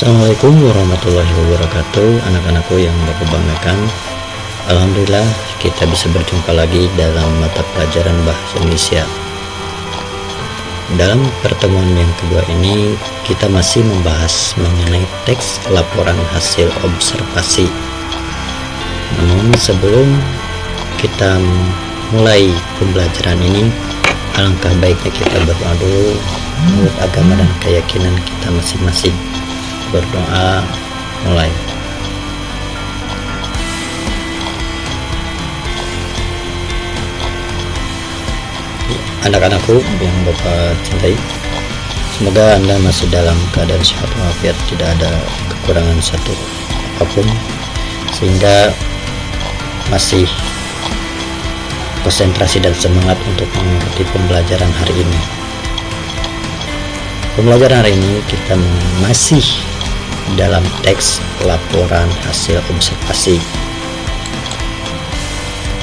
Assalamualaikum warahmatullahi wabarakatuh, anak-anakku yang Bapak banggakan. Alhamdulillah kita bisa berjumpa lagi dalam mata pelajaran Bahasa Indonesia. Dalam pertemuan yang kedua ini kita masih membahas mengenai teks laporan hasil observasi. Namun sebelum kita mulai pembelajaran ini, alangkah baiknya kita berdoa dulu menurut agama dan keyakinan kita masing-masing. Berdoa, mulai. Anak-anakku yang Bapak cintai, semoga Anda masih dalam keadaan sehat walafiat, tidak ada kekurangan satu apapun, sehingga masih konsentrasi dan semangat untuk mengikuti pembelajaran hari ini. Pembelajaran hari ini kita masih dalam teks laporan hasil observasi.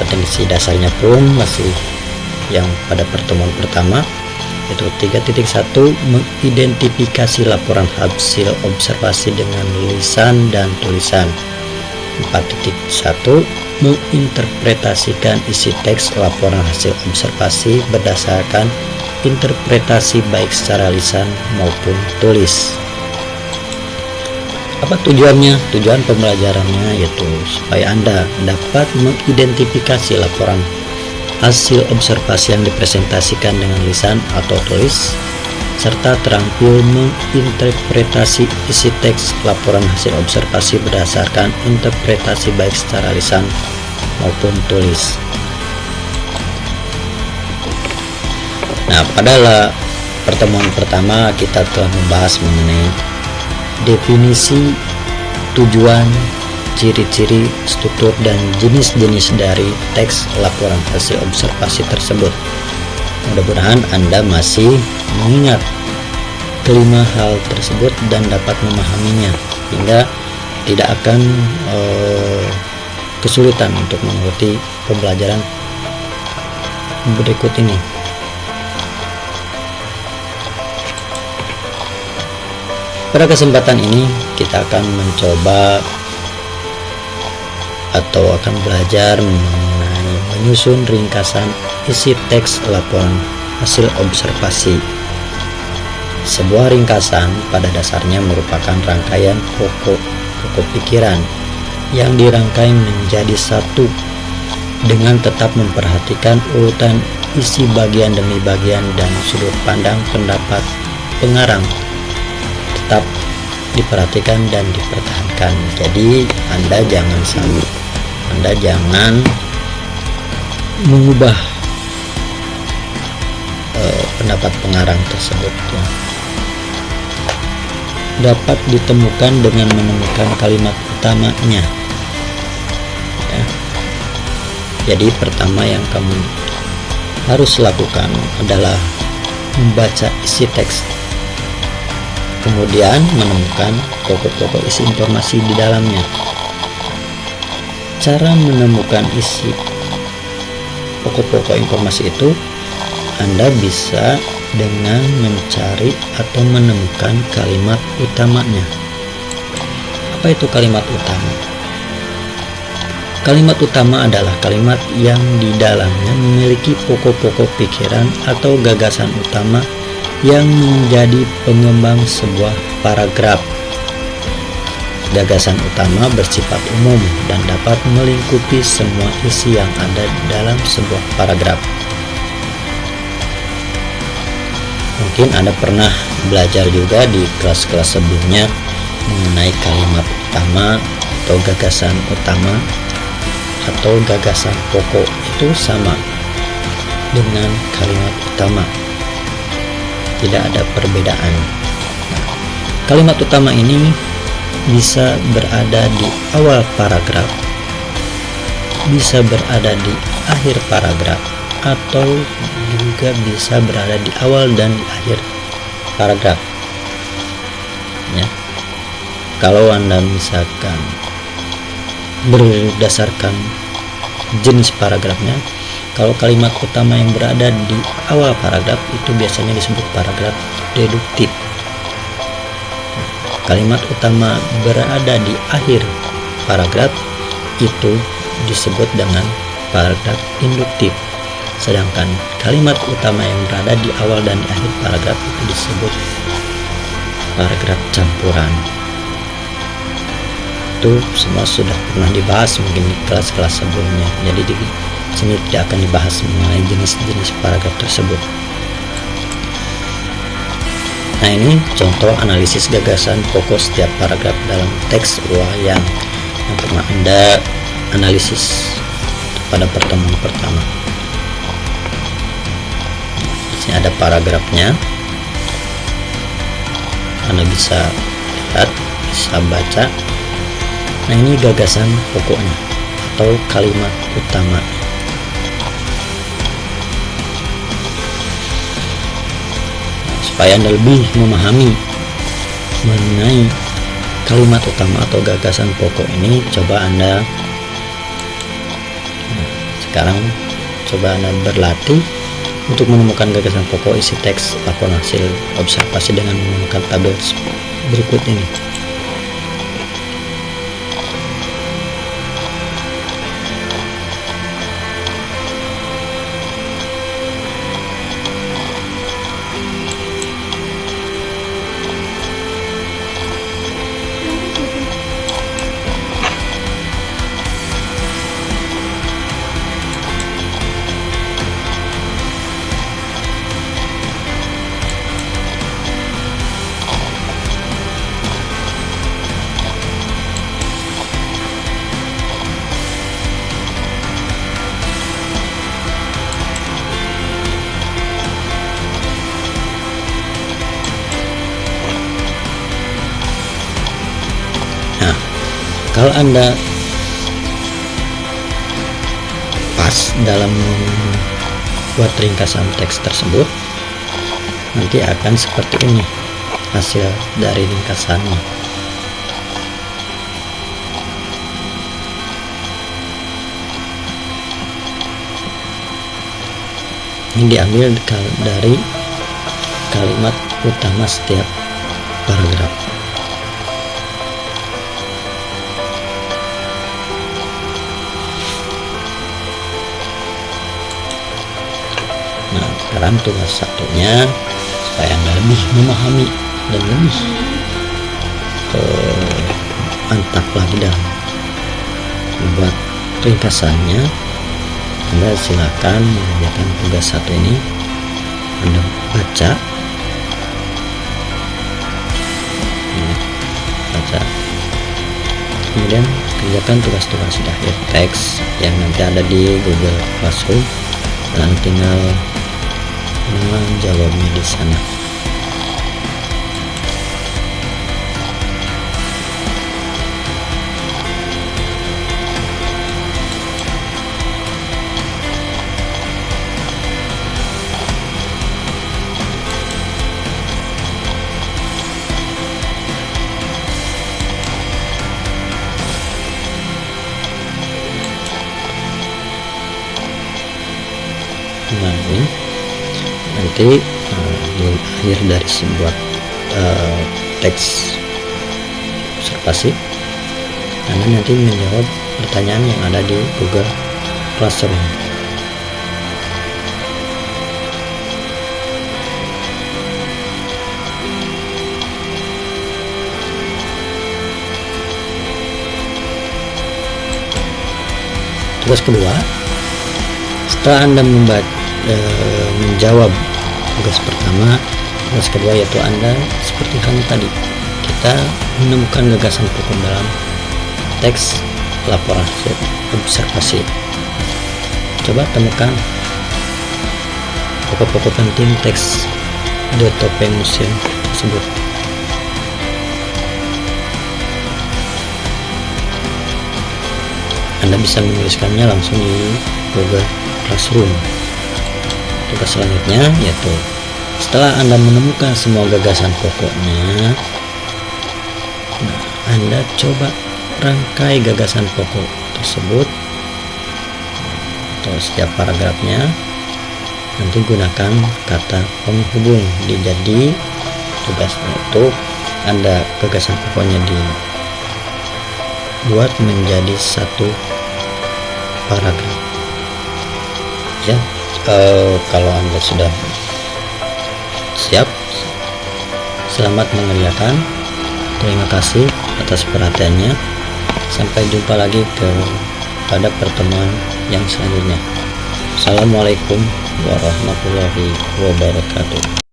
Potensi dasarnya pun masih yang pada pertemuan pertama, yaitu 3.1 mengidentifikasi laporan hasil observasi dengan lisan dan tulisan. 4.1 menginterpretasikan isi teks laporan hasil observasi berdasarkan interpretasi baik secara lisan maupun tulis. Apa tujuannya? Tujuan pembelajarannya yaitu supaya Anda dapat mengidentifikasi laporan hasil observasi yang dipresentasikan dengan lisan atau tulis, serta terampil menginterpretasi isi teks laporan hasil observasi berdasarkan interpretasi baik secara lisan maupun tulis. Nah, pada pertemuan pertama kita telah membahas mengenai definisi, tujuan, ciri-ciri, struktur, dan jenis-jenis dari teks laporan hasil observasi tersebut. Mudah-mudahan Anda masih mengingat kelima hal tersebut dan dapat memahaminya, hingga tidak akan kesulitan untuk mengikuti pembelajaran berikut ini. Pada kesempatan ini kita akan mencoba atau akan belajar mengenai menyusun ringkasan isi teks laporan hasil observasi. Sebuah ringkasan pada dasarnya merupakan rangkaian pokok pikiran yang dirangkai menjadi satu dengan tetap memperhatikan urutan isi bagian demi bagian dan sudut pandang pendapat pengarang tetap diperhatikan dan dipertahankan. Jadi Anda jangan mengubah pendapat pengarang tersebut ya. Dapat ditemukan dengan menemukan kalimat utamanya ya. Jadi pertama yang kamu harus lakukan adalah membaca isi teks, kemudian menemukan pokok-pokok isi informasi di dalamnya. Cara menemukan isi pokok-pokok informasi itu Anda bisa dengan mencari atau menemukan kalimat utamanya. Apa itu kalimat utama? Kalimat utama adalah kalimat yang di dalamnya memiliki pokok-pokok pikiran atau gagasan utama yang menjadi pengembang sebuah paragraf. Gagasan utama bersifat umum dan dapat melingkupi semua isi yang ada dalam sebuah paragraf. Mungkin Anda pernah belajar juga di kelas-kelas sebelumnya mengenai kalimat utama atau gagasan utama atau gagasan pokok, itu sama dengan kalimat utama. Tidak ada perbedaan. Kalimat utama ini bisa berada di awal paragraf, bisa berada di akhir paragraf, atau juga bisa berada di awal dan di akhir paragraf ya. Kalau Anda misalkan berdasarkan jenis paragrafnya, kalau kalimat utama yang berada di awal paragraf itu biasanya disebut paragraf deduktif. kalimat utama berada di akhir paragraf itu disebut dengan paragraf induktif, sedangkan kalimat utama yang berada di awal dan di akhir paragraf itu disebut paragraf campuran. Itu semua sudah pernah dibahas mungkin di kelas-kelas sebelumnya, jadi di sini tidak akan dibahas mengenai jenis-jenis paragraf tersebut. Nah, ini contoh analisis gagasan pokok setiap paragraf dalam teks uraian yang pernah Anda analisis pada pertemuan pertama. Di sini ada paragrafnya, Anda bisa lihat, bisa baca. Nah, ini gagasan pokoknya atau kalimat utama. Supaya Anda lebih memahami mengenai kalimat utama atau gagasan pokok ini, coba Anda sekarang Anda berlatih untuk menemukan gagasan pokok isi teks laporan hasil observasi dengan menemukan tabel berikut ini. Kalau Anda pas dalam membuat ringkasan teks tersebut, nanti akan seperti ini hasil dari ringkasannya. Ini diambil dari kalimat utama setiap paragraf. Sekarang tugas satunya supaya Anda lebih memahami dan lebih mantap lagi dalam membuat ringkasannya, Anda silakan mengerjakan tugas satu ini. Anda baca, kemudian kerjakan tugas-tugas di akhir teks yang nanti ada di Google Classroom, dan tinggal menjawabnya di sana. Nah, ini nanti di akhir dari sebuah teks observasi, Anda nanti menjawab pertanyaan yang ada di Google Classroom. Tugas kedua, setelah Anda menjawab tugas pertama, tugas kedua yaitu Anda seperti kami tadi, kita menemukan gagasan pokok dalam teks laporan hasil observasi. Coba temukan pokok-pokok penting teks The Topeng Museum tersebut. Anda bisa menuliskannya langsung di Google Classroom. Tugas selanjutnya yaitu setelah Anda menemukan semua gagasan pokoknya, Anda coba rangkai gagasan pokok tersebut atau setiap paragrafnya, nanti gunakan kata penghubung. Jadi tugasnya itu Anda gagasan pokoknya dibuat menjadi satu paragraf ya. Kalau Anda sudah siap, selamat mengerjakan. Terima kasih atas perhatiannya. Sampai jumpa lagi pada pertemuan yang selanjutnya. Assalamualaikum warahmatullahi wabarakatuh.